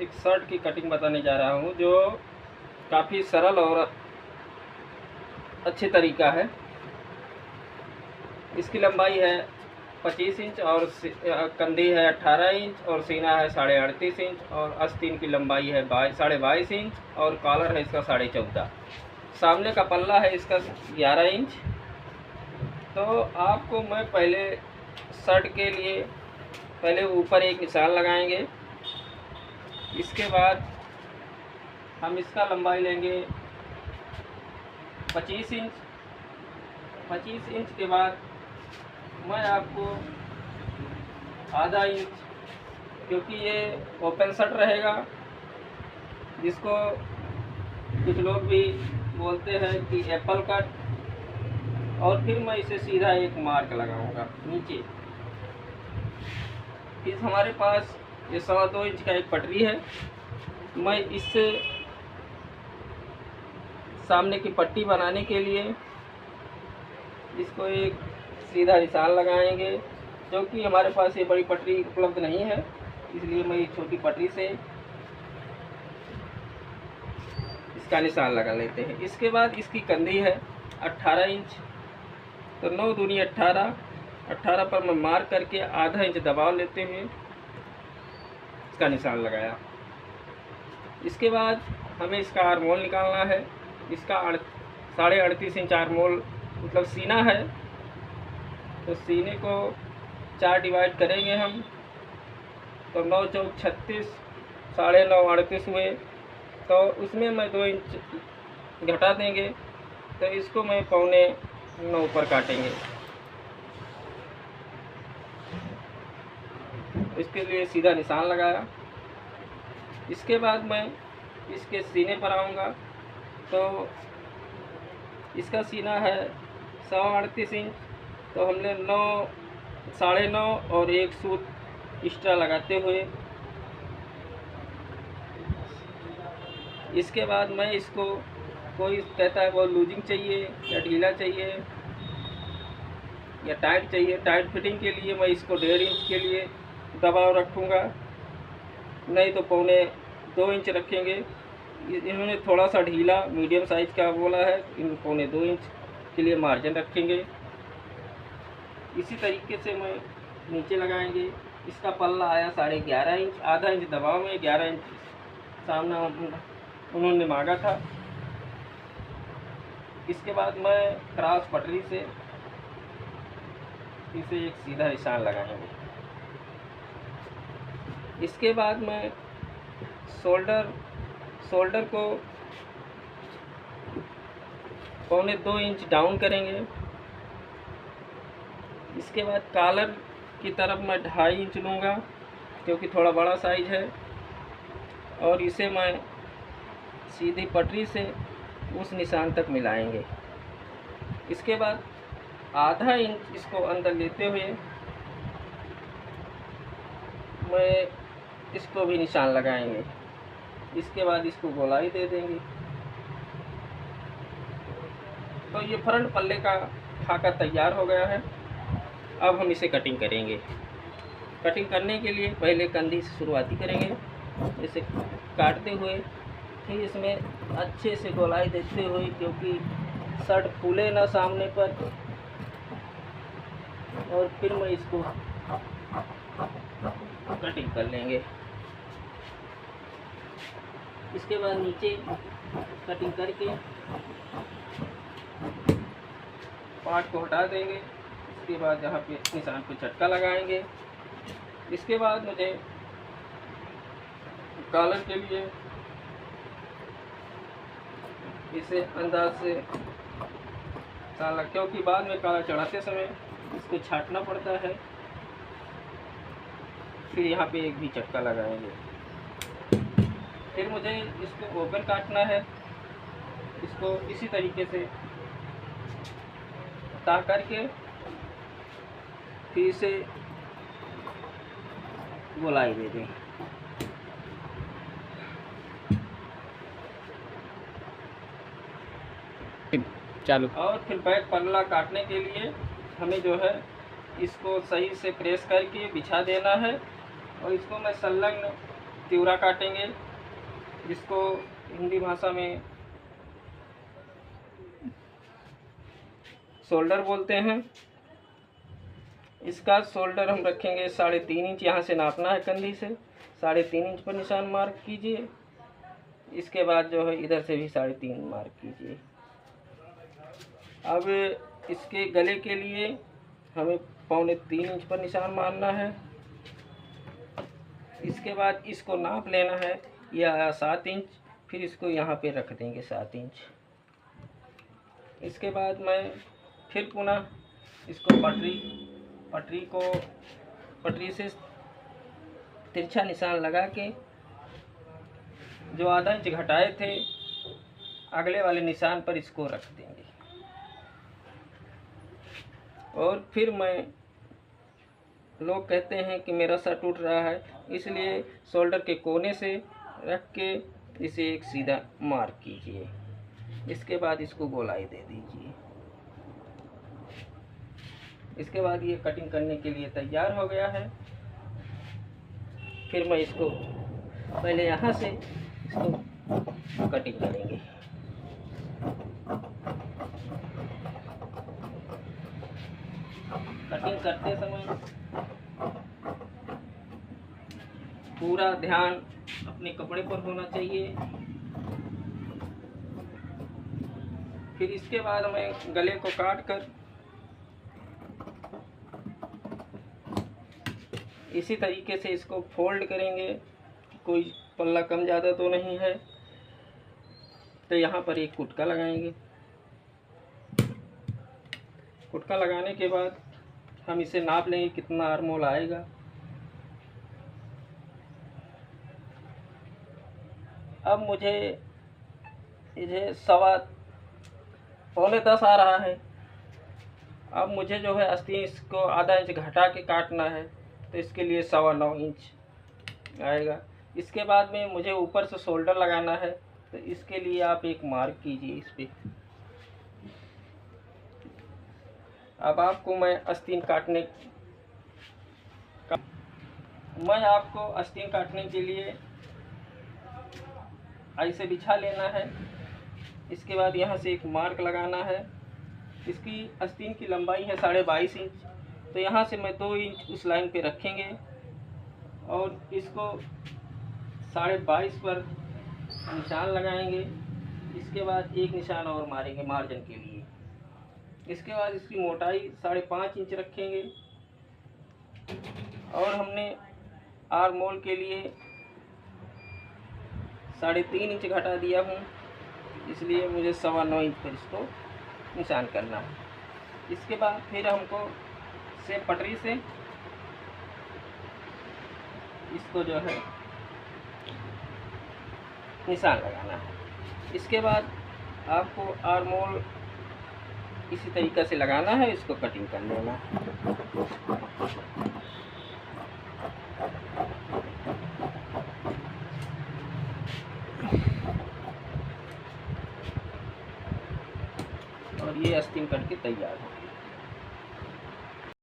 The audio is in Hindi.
एक शर्ट की कटिंग बताने जा रहा हूँ जो काफ़ी सरल और अच्छे तरीका है। इसकी लंबाई है 25 इंच और कंधी है 18 इंच और सीना है 38.5 इंच और आस्तीन की लंबाई है 22.5 इंच और कॉलर है इसका 14.5। सामने का पल्ला है इसका 11 इंच। तो आपको मैं पहले शर्ट के लिए पहले ऊपर एक निशान लगाएंगे। इसके बाद हम इसका लंबाई लेंगे 25 इंच। 25 इंच के बाद मैं आपको आधा इंच, क्योंकि ये ओपन शर्ट रहेगा जिसको कुछ लोग भी बोलते हैं कि एप्पल कट, और फिर मैं इसे सीधा एक मार्क लगाऊंगा नीचे। फिर हमारे पास ये 2.25 इंच का एक पटरी है। मैं इससे सामने की पट्टी बनाने के लिए इसको एक सीधा निशान लगाएंगे, क्योंकि हमारे पास ये बड़ी पटरी उपलब्ध नहीं है, इसलिए मैं एक छोटी पटरी से इसका निशान लगा लेते हैं। इसके बाद इसकी कंधी है 18 इंच, तो 9 दूनी 18, 18 पर मैं मार्क करके आधा इंच दबाव लेते हुए इसका निशान लगाया। इसके बाद हमें इसका आर्मोल निकालना है। इसका 38.5 इंच आर्मोल मतलब सीना है, तो सीने को 4 डिवाइड करेंगे हम, तो 9 चौक 36, 9.5 38 हुए। तो उसमें मैं 2 इंच घटा देंगे, तो इसको मैं 8.25 पर काटेंगे। इसके लिए सीधा निशान लगाया। इसके बाद मैं इसके सीने पर आऊँगा, तो इसका सीना है 38 इंच, तो हमने 9.5 और एक सूत एक्स्ट्रा लगाते हुए इसके बाद मैं इसको, कोई कहता है वो लूजिंग चाहिए या ढीला चाहिए या टाइट चाहिए। टाइट फिटिंग के लिए मैं इसको 1.5 इंच के लिए दबाव रखूँगा, नहीं तो 2.25 इंच रखेंगे। इन्होंने थोड़ा सा ढीला मीडियम साइज़ का बोला है, इन 2.25 इंच के लिए मार्जिन रखेंगे। इसी तरीके से मैं नीचे लगाएंगे। इसका पल्ला आया 11.5 इंच, आधा इंच दबाव में, 11 इंच सामना उन्होंने मांगा था। इसके बाद मैं क्रॉस पटरी से इसे एक सीधा निशान लगाएंगे। इसके बाद मैं शोल्डर को 2.25 इंच डाउन करेंगे। इसके बाद कॉलर की तरफ मैं 2.5 इंच लूँगा, क्योंकि थोड़ा बड़ा साइज है, और इसे मैं सीधी पटरी से उस निशान तक मिलाएंगे। इसके बाद आधा इंच इसको अंदर लेते हुए मैं इसको भी निशान लगाएंगे। इसके बाद इसको गोलाई दे देंगे। तो ये फ्रंट पल्ले का खाका तैयार हो गया है। अब हम इसे कटिंग करेंगे। कटिंग करने के लिए पहले कंधी से शुरुआती करेंगे, इसे काटते हुए, फिर इसमें अच्छे से गोलाई देते हुए, क्योंकि शर्ट फूले ना सामने पर, और फिर मैं इसको कटिंग कर लेंगे। इसके बाद नीचे कटिंग करके पार्ट को हटा देंगे। इसके बाद यहाँ पे निशान पे झटका लगाएंगे। इसके बाद मुझे कॉलर के लिए इसे अंदाज से साला, क्योंकि बाद में कॉलर चढ़ाते समय इसको छाटना पड़ता है। फिर यहाँ पे एक भी झटका लगाएंगे। फिर मुझे इसको ओपन काटना है। इसको इसी तरीके से ताक करके फिर इसे गोलाई दे दें। चालू। और फिर बैक पल्ला काटने के लिए हमें जो है इसको सही से प्रेस करके बिछा देना है, और इसको मैं संलग्न तिवरा काटेंगे, जिसको हिंदी भाषा में शोल्डर बोलते हैं। इसका शोल्डर हम रखेंगे 3.5 इंच, यहाँ से नापना है कंधी से 3.5 इंच पर निशान मार्क कीजिए। इसके बाद जो है इधर से भी 3.5 मार्क कीजिए। अब इसके गले के लिए हमें 3.25 इंच पर निशान मारना है। इसके बाद इसको नाप लेना है या 7 इंच, फिर इसको यहाँ पे रख देंगे 7 इंच। इसके बाद मैं फिर पुनः इसको पटरी से तिरछा निशान लगा के जो आधा इंच घटाए थे अगले वाले निशान पर इसको रख देंगे। और फिर लोग कहते हैं कि मेरा सर टूट रहा है, इसलिए शोल्डर के कोने से रख के इसे एक सीधा मार्क कीजिए। इसके बाद इसको गोलाई दे दीजिए। इसके बाद ये कटिंग करने के लिए तैयार हो गया है। फिर मैं इसको पहले यहाँ से इसको कटिंग करेंगे। कटिंग करते समय पूरा ध्यान अपने कपड़े पर होना चाहिए। फिर इसके बाद मैं गले को काट कर इसी तरीके से इसको फोल्ड करेंगे। कोई पल्ला कम ज़्यादा तो नहीं है, तो यहाँ पर एक कुटका लगाएंगे। कुटका लगाने के बाद हम इसे नाप लेंगे कितना आर्मोल आएगा। अब मुझे इसे 9.25 आ रहा है। अब मुझे जो है अस्तीन इसको आधा इंच घटा के काटना है, तो इसके लिए 9.25 इंच आएगा। इसके बाद में मुझे ऊपर से शोल्डर लगाना है, तो इसके लिए आप एक मार्क कीजिए इस पे। अब आपको मैं आस्तीन काटने के लिए ऐसे बिछा लेना है। इसके बाद यहाँ से एक मार्क लगाना है। इसकी आस्तीन की लंबाई है 22.5 इंच, तो यहाँ से मैं 2 इंच उस लाइन पे रखेंगे और इसको 22.5 पर निशान लगाएंगे। इसके बाद एक निशान और मारेंगे मार्जिन के लिए। इसके बाद इसकी मोटाई 5.5 इंच रखेंगे और हमने आर्मोल के लिए 3.5 इंच घटा दिया हूँ, इसलिए मुझे 9.25 इंच पर इसको निशान करना है। इसके बाद फिर हमको पटरी से इसको जो है निशान लगाना है। इसके बाद आपको आर्मोल इसी तरीक़े से लगाना है, इसको कटिंग कर लेना है। और ये आस्तीन करके तैयार है।